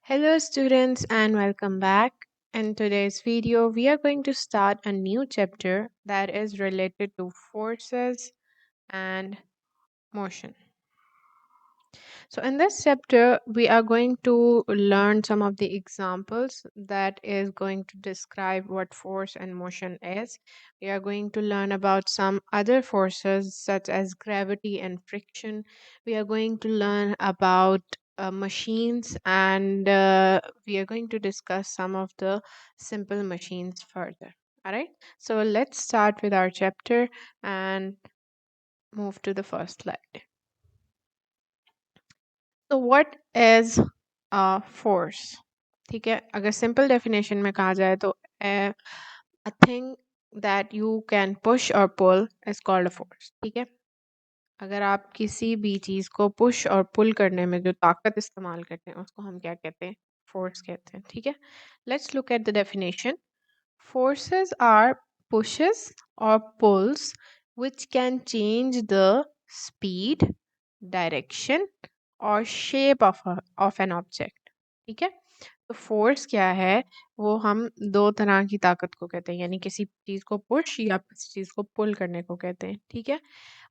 Hello students and welcome back. In today's video, we are going to start a new chapter that is related to forces and motion. So in this chapter, we are going to learn some of the examples that is going to describe what force and motion is. We are going to learn about some other forces such as gravity and friction. We are going to learn about machines and we are going to discuss some of the simple machines further. All right. So let's start with our chapter and move to the first slide. तो what is a force? ठीक है, अगर simple definition में कहा जाए तो a thing that you can push और pull is called a force. ठीक है, अगर आप किसी भी चीज को पुश और पुल करने में जो ताकत इस्तेमाल करते हैं उसको हम क्या कहते हैं? फोर्स कहते हैं। ठीक है, let's look at the definition. Forces are pushes or pulls which can change the speed, direction or shape of an object. ठीक है, तो फोर्स क्या है? वो हम दो तरह की ताकत को कहते हैं, यानी किसी चीज को पुश या किसी चीज को पुल करने को कहते हैं। ठीक है,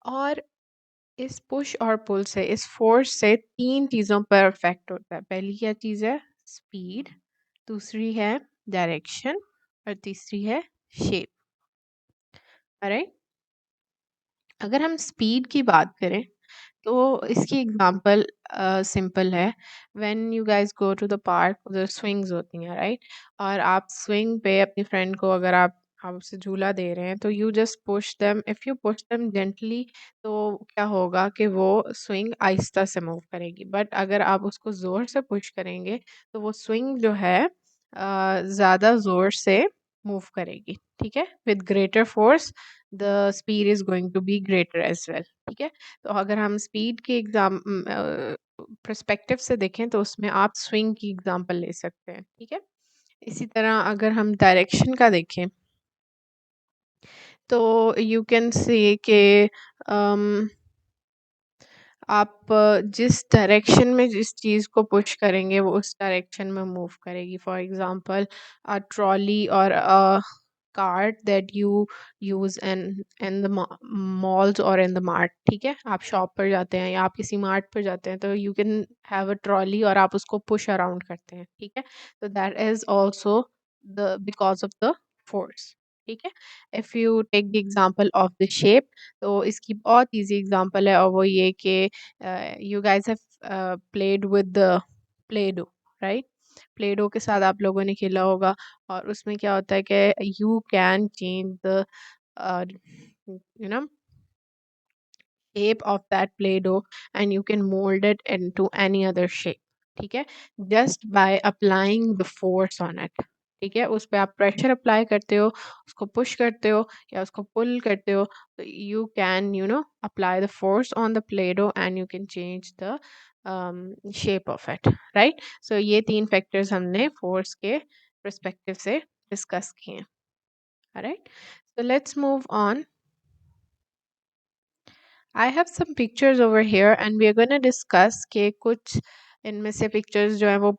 और इस पुश और पुल से, इस फोर्स से तीन चीजों पर इफेक्ट होता है। पहली क्या चीज है? स्पीड, दूसरी है डायरेक्शन और तीसरी है शेप। राइट, अगर हम स्पीड की बात करें तो इसकी एग्जांपल सिंपल है। When you guys go to the park, उधर स्विंग्स होती हैं, राइट, और आप स्विंग पे अपनी फ्रेंड को अगर आप उसे झूला दे रहे हैं तो you just push them. If you push them gently तो क्या होगा कि वो स्विंग आहिस्ता से मूव करेगी, बट अगर आप उसको ज़ोर से पुश करेंगे तो वो स्विंग जो है ज़्यादा ज़ोर से मूव करेगी। ठीक है, with greater force the speed is going to be greater as well. ठीक है, तो अगर हम स्पीड के एग्जाम पर्सपेक्टिव से देखें तो उसमें आप स्विंग की एग्जांपल ले सकते हैं। ठीक है, इसी तरह अगर हम डायरेक्शन का देखें तो यू कैन से कि आप जिस डायरेक्शन में जिस चीज़ को पुश करेंगे वो उस डायरेक्शन में मूव करेगी। फॉर एग्जांपल अ ट्रॉली और a cart that you use in the malls और इन द मार्ट। ठीक है, आप शॉप पर जाते हैं या आप किसी मार्ट पर जाते हैं तो you can have a trolley और आप उसको पुश अराउंड करते हैं। ठीक है, तो that is also the because of the force. ठीक है, if you take the example of the shape तो इसकी बहुत इजी एग्जांपल है और वो ये कि you guys have played with the Play Doh, right? Play Doh के साथ आप लोगों ने खेला होगा और उसमें क्या होता है कि you can change the you know shape of that play doh and you can mold it into any other shape। ठीक है, just by applying the force on it। ठीक है, उस पे आप प्रेशर अप्लाई करते हो, उसको पुश करते हो या उसको पुल करते हो, तो you can apply the force on the play dough and you can change the shape of it. Right, so ये तीन फैक्टर्स हमने फोर्स के परस्पेक्टिव से डिस्कस किए हैं। Right, so let's move on। I have some pictures over here and we are going to discuss कि कुछ इनमें से pictures जो है वो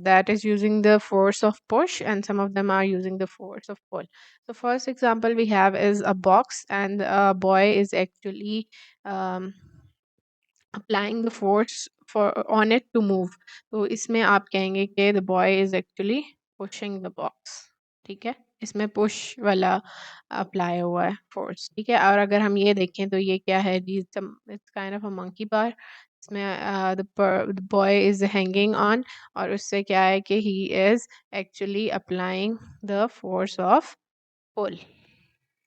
that is using the force of push and some of them are using the force of pull. So first example we have is a box and a boy is actually um, applying the force for on it to move। तो इसमें आप कहेंगे कि the boy is actually pushing the box। ठीक है, इसमें push वाला apply हुआ है फोर्स। ठीक है, और अगर हम ये देखें तो ये क्या है जी? It's kind of a monkey bar. इसमें the boy is hanging on और उससे क्या है कि he is actually applying the force of pull,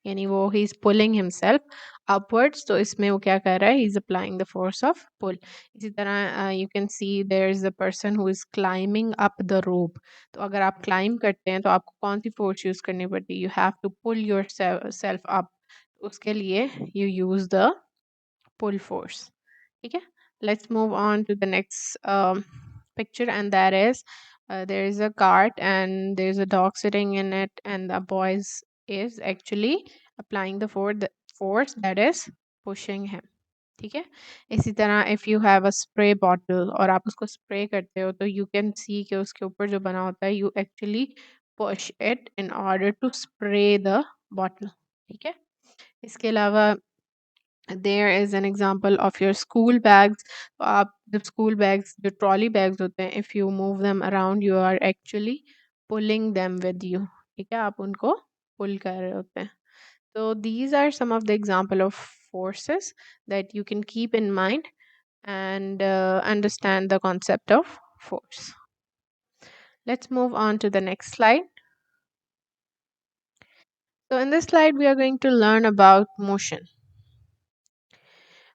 यानी वो he is pulling himself upwards. तो इसमें वो क्या कर रहा है? He is applying the force of pull. इसी तरह you can see there is a person who is climbing up the rope. तो अगर आप क्लाइंब करते हैं तो आपको कौन सी फोर्स यूज करनी पड़ती है? You have to pull yourself up. उसके लिए you use the pull force. ठीक है, let's move on to the next picture and that is there is a cart and there is a dog sitting in it and the boy is actually applying the force that is pushing him। ठीक है। इसी तरह if you have a spray bottle और आप उसको spray करते हो तो यू कैन सी कि उसके ऊपर जो बना होता है, you actually push it in order to spray the bottle. ठीक है। इसके अलावा there is an example of your school bags. तो आप जब स्कूल बैग्स जो ट्रॉली बैग्स होते हैं, if you move them around you are actually pulling them with you. ठीक है, आप उनको पुल कर रहे होते हैं। So these are some of the example of forces that you can keep in mind and understand the concept of force. Let's move on to the next slide. So in this slide, we are going to learn about motion.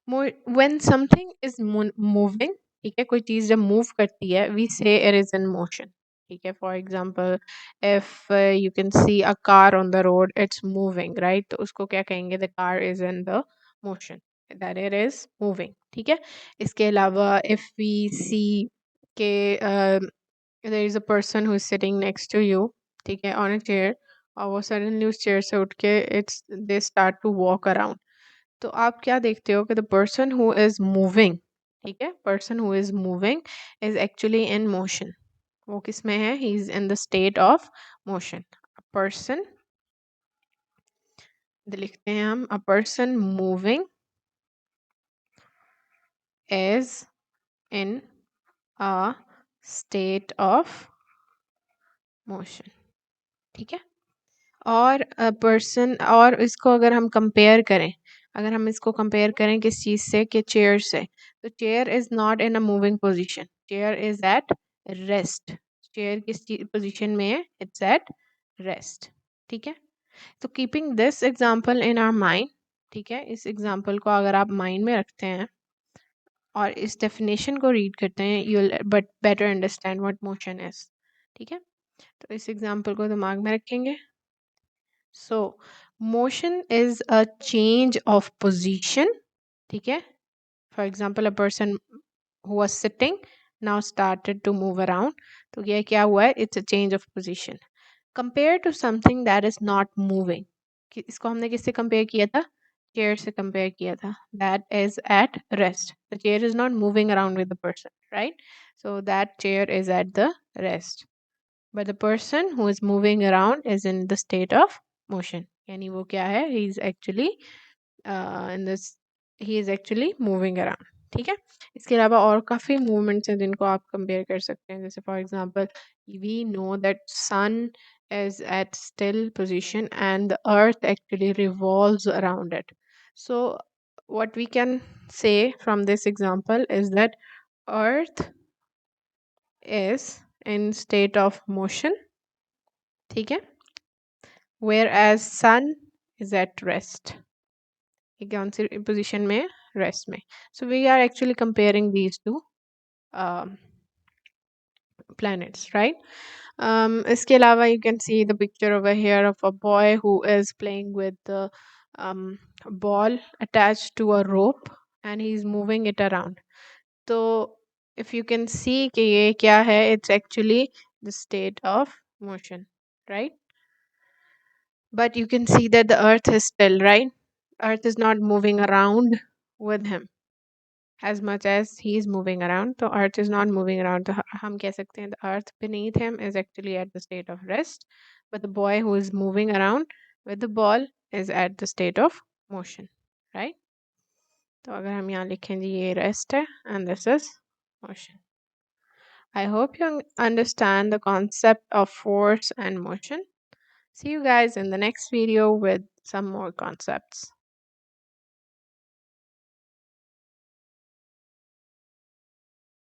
When something is moving, ठीक है, कोई चीज़ जब move करती है, we say it is in motion. ठीक है, for example, if you can see a car on the road, it's moving, right? तो उसको क्या कहेंगे? The car is in the motion, that it is moving. ठीक है, इसके अलावा if we see के there is a person who is sitting next to you, ठीक है, on a chair, और वो suddenly उस chair से उठ के they start to walk around. तो आप क्या देखते हो कि the person who is moving, ठीक है, person who is moving is actually in motion. वो किस में है? He is in the state of motion. Person लिखते हैं हम, a person moving is in a state of motion. ठीक है। और पर्सन, और इसको अगर हम कंपेयर करें, अगर हम इसको कंपेयर करें किस चीज़ से? कि चेयर से, तो chair is not in a moving position, chair is at rest. Chair किस पोजीशन में है? It's at rest. ठीक है। तो keeping this example in our mind, ठीक है, इस एग्जांपल को अगर आप माइंड में रखते हैं और इस डेफिनेशन को रीड करते हैं, you will but better understand what motion is. ठीक है, तो इस एग्जांपल को दिमाग में रखेंगे। So, motion is a change of position. ठीक है. For example, a person who was sitting now started to move around. तो ये क्या हुआ है? It's a change of position. Compared to something that is not moving. इसको हमने किससे compare किया था? Chair से compare किया था. That is at rest. The chair is not moving around with the person, right? So that chair is at the rest. But the person who is moving around is in the state of motion. यानी वो क्या है? He is actually in this, he is actually moving around. ठीक है। इसके अलावा और काफ़ी मूवमेंट्स हैं जिनको आप कंपेयर कर सकते हैं। जैसे for example, we know that sun is at still position and the earth actually revolves around it. So what we can say from this example is that earth is in state of motion, ठीक है, whereas sun is at rest. ये कौन सी position में है? Rest में। So we are actually comparing these two planets, right? इसके अलावा you can see the picture over here of a boy who is playing with the ball attached to a rope and he's moving it around. तो if you can see कि ये क्या है, it's actually the state of motion, right? But you can see that the earth is still, right? Earth is not moving around with him as much as he is moving around. So earth is not moving around. तो हम कह सकते हैं the earth beneath him is actually at the state of rest, but the boy who is moving around with the ball is at the state of motion, right? तो अगर हम यहाँ लिखें जी ये rest है and this is motion. I hope you understand the concept of force and motion. See you guys in the next video with some more concepts.